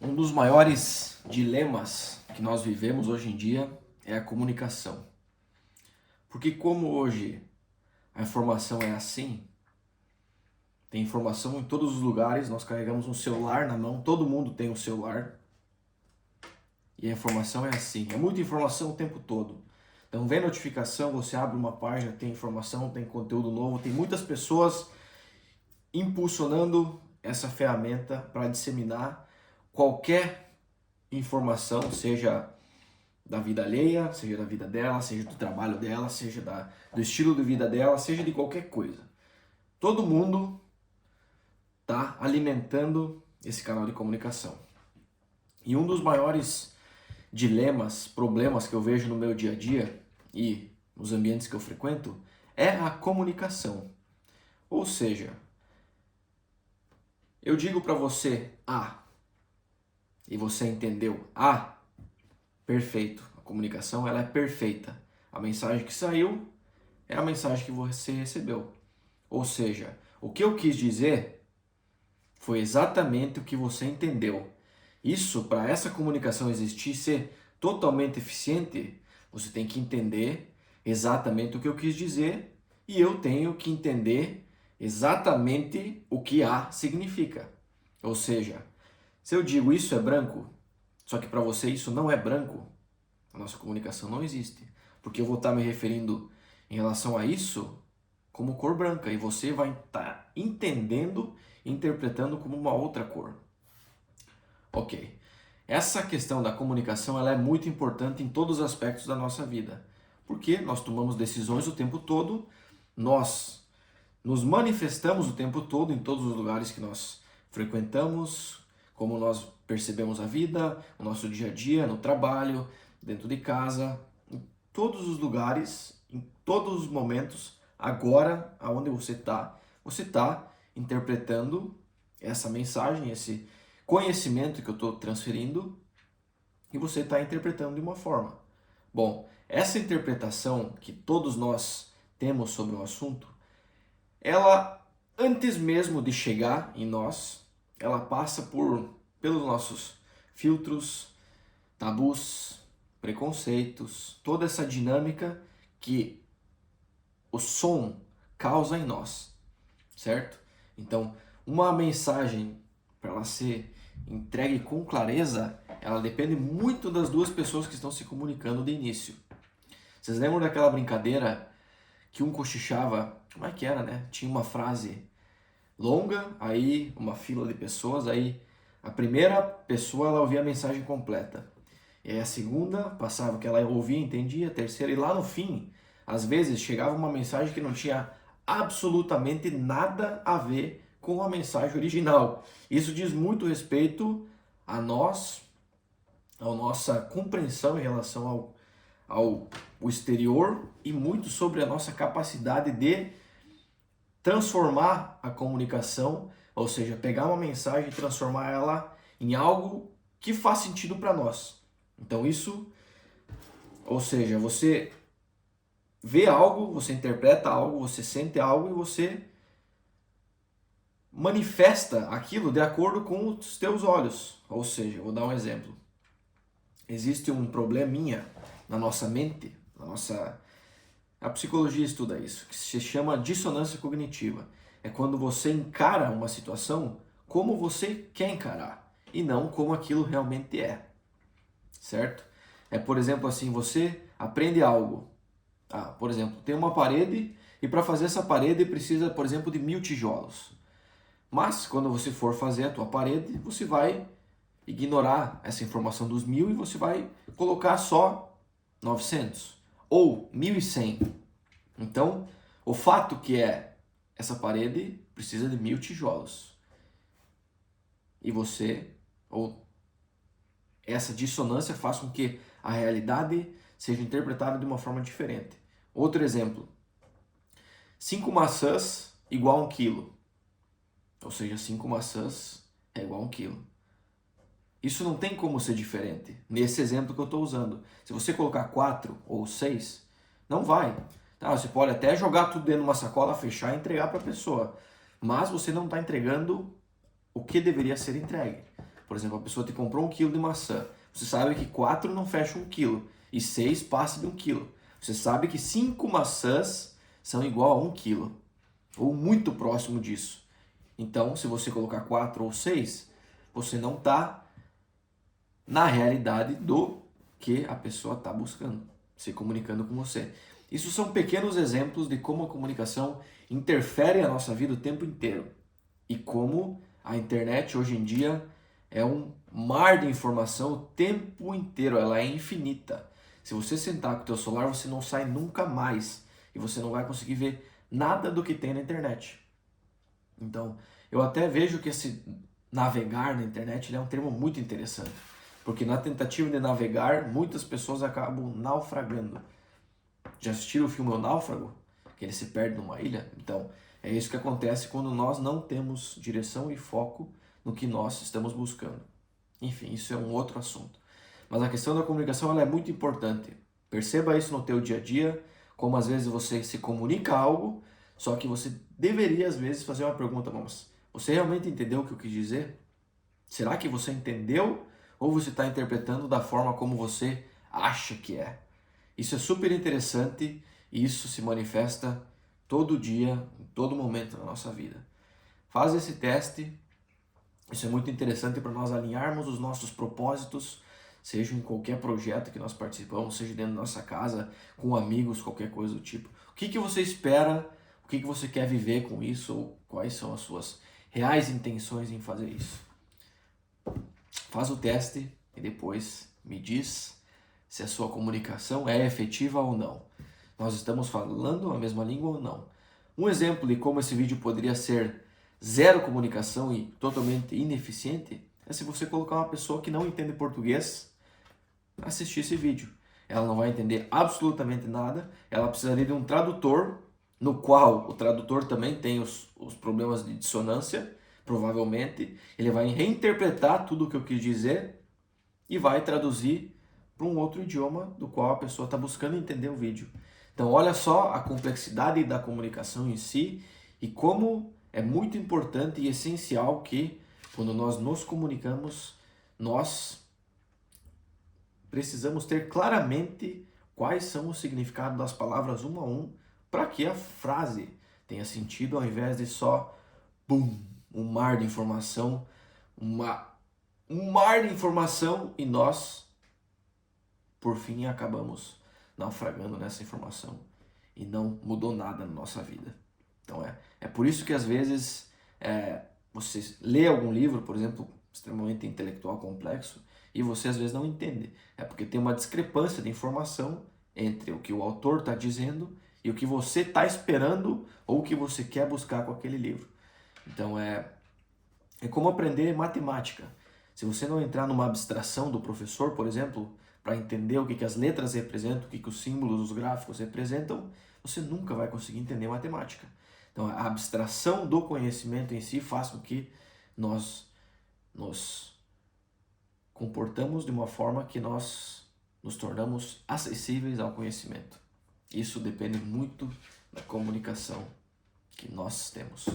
Um dos maiores dilemas que nós vivemos hoje em dia é a comunicação. Porque como hoje a informação é assim, tem informação em todos os lugares, nós carregamos um celular na mão, todo mundo tem um celular. E a informação é assim, é muita informação o tempo todo. Então vem notificação, você abre uma página, tem informação, tem conteúdo novo, tem muitas pessoas impulsionando essa ferramenta para disseminar qualquer informação, seja da vida alheia, seja da vida dela, seja do trabalho dela, seja do estilo de vida dela, seja de qualquer coisa. Todo mundo está alimentando esse canal de comunicação. E um dos maiores dilemas, problemas que eu vejo no meu dia a dia e nos ambientes que eu frequento é a comunicação. Ou seja, eu digo para você A e você entendeu A, perfeito. A comunicação ela é perfeita. A mensagem que saiu é a mensagem que você recebeu. Ou seja, o que eu quis dizer foi exatamente o que você entendeu. Isso, para essa comunicação existir, ser totalmente eficiente, você tem que entender exatamente o que eu quis dizer e eu tenho que entender exatamente o que A significa. Ou seja, se eu digo isso é branco, só que para você isso não é branco, a nossa comunicação não existe. Porque eu vou estar me referindo em relação a isso como cor branca e você vai estar entendendo e interpretando como uma outra cor. Ok. Essa questão da comunicação ela é muito importante em todos os aspectos da nossa vida. Porque nós tomamos decisões o tempo todo, nós nos manifestamos o tempo todo em todos os lugares que nós frequentamos, como nós percebemos a vida, o nosso dia a dia, no trabalho, dentro de casa, em todos os lugares, em todos os momentos, agora, aonde você está interpretando essa mensagem, esse conhecimento que eu estou transferindo e você está interpretando de uma forma. Bom, essa interpretação que todos nós temos sobre o assunto, ela, antes mesmo de chegar em nós, ela passa pelos nossos filtros, tabus, preconceitos, toda essa dinâmica que o som causa em nós, certo? Então, uma mensagem, para ela ser entregue com clareza, ela depende muito das duas pessoas que estão se comunicando de início. Vocês lembram daquela brincadeira que um cochichava, como é que era, né? Tinha uma frase longa, aí uma fila de pessoas, aí a primeira pessoa ela ouvia a mensagem completa. E aí a segunda passava o que ela ouvia, entendia, a terceira, e lá no fim, às vezes chegava uma mensagem que não tinha absolutamente nada a ver com a mensagem original. Isso diz muito respeito a nós, a nossa compreensão em relação ao exterior e muito sobre a nossa capacidade de transformar a comunicação, ou seja, pegar uma mensagem e transformar ela em algo que faz sentido para nós. Então isso, ou seja, você vê algo, você interpreta algo, você sente algo e você manifesta aquilo de acordo com os teus olhos. Ou seja, vou dar um exemplo. Existe um probleminha na nossa mente, a psicologia estuda isso, que se chama dissonância cognitiva. É quando você encara uma situação como você quer encarar e não como aquilo realmente é, certo? É, por exemplo, assim, você aprende algo. Por exemplo, tem uma parede e para fazer essa parede precisa, por exemplo, de 1000 tijolos. Mas quando você for fazer a tua parede, você vai ignorar essa informação dos 1000 e você vai colocar só 900 ou 1100. Então, o fato que é essa parede precisa de 1000 tijolos. E você, ou essa dissonância faz com que a realidade seja interpretada de uma forma diferente. Outro exemplo. 5 maçãs igual a 1 quilo. Ou seja, 5 maçãs é igual a 1 quilo. Isso não tem como ser diferente, nesse exemplo que eu estou usando. Se você colocar 4 ou 6, não vai. Você pode até jogar tudo dentro de uma sacola, fechar e entregar para a pessoa. Mas você não está entregando o que deveria ser entregue. Por exemplo, a pessoa te comprou 1 quilo de maçã. Você sabe que 4 não fecham 1 quilo e 6 passa de 1 quilo. Você sabe que 5 maçãs são igual a 1 quilo, ou muito próximo disso. Então, se você colocar 4 ou 6, você não está na realidade do que a pessoa está buscando, se comunicando com você. Isso são pequenos exemplos de como a comunicação interfere a nossa vida o tempo inteiro e como a internet hoje em dia é um mar de informação o tempo inteiro, ela é infinita. Se você sentar com o teu celular, você não sai nunca mais e você não vai conseguir ver nada do que tem na internet. Então, eu até vejo que esse navegar na internet ele é um termo muito interessante, porque na tentativa de navegar, muitas pessoas acabam naufragando. Já assistiram o filme O Náufrago? Que ele se perde numa ilha? Então, é isso que acontece quando nós não temos direção e foco no que nós estamos buscando. Enfim, isso é um outro assunto. Mas a questão da comunicação ela é muito importante. Perceba isso no teu dia a dia, como às vezes você se comunica algo, só que você deveria às vezes fazer uma pergunta, mas você realmente entendeu o que eu quis dizer? Será que você entendeu ou você está interpretando da forma como você acha que é? Isso é super interessante e isso se manifesta todo dia, em todo momento na nossa vida. Faz esse teste, isso é muito interessante para nós alinharmos os nossos propósitos, seja em qualquer projeto que nós participamos, seja dentro da nossa casa, com amigos, qualquer coisa do tipo. O que que você espera, o que que você quer viver com isso, ou quais são as suas reais intenções em fazer isso. Faz o teste e depois me diz se a sua comunicação é efetiva ou não. Nós estamos falando a mesma língua ou não? Um exemplo de como esse vídeo poderia ser zero comunicação e totalmente ineficiente é se você colocar uma pessoa que não entende português assistir esse vídeo. Ela não vai entender absolutamente nada, ela precisaria de um tradutor, no qual o tradutor também tem os problemas de dissonância, provavelmente. Ele vai reinterpretar tudo o que eu quis dizer e vai traduzir para um outro idioma do qual a pessoa está buscando entender o vídeo. Então olha só a complexidade da comunicação em si e como é muito importante e essencial que quando nós nos comunicamos, nós precisamos ter claramente quais são os significados das palavras um a um para que a frase tenha sentido ao invés de só bum, um mar de informação, um mar de informação e nós por fim acabamos naufragando nessa informação e não mudou nada na nossa vida. Então é por isso que às vezes você lê algum livro, por exemplo, extremamente intelectual complexo, e você às vezes não entende. É porque tem uma discrepância de informação entre o que o autor está dizendo e o que você está esperando ou o que você quer buscar com aquele livro. Então é como aprender matemática. Se você não entrar numa abstração do professor, por exemplo, para entender o que as letras representam, o que os símbolos, os gráficos representam, você nunca vai conseguir entender matemática. Então a abstração do conhecimento em si faz com que nós nos comportamos de uma forma que nós nos tornamos acessíveis ao conhecimento. Isso depende muito da comunicação que nós temos.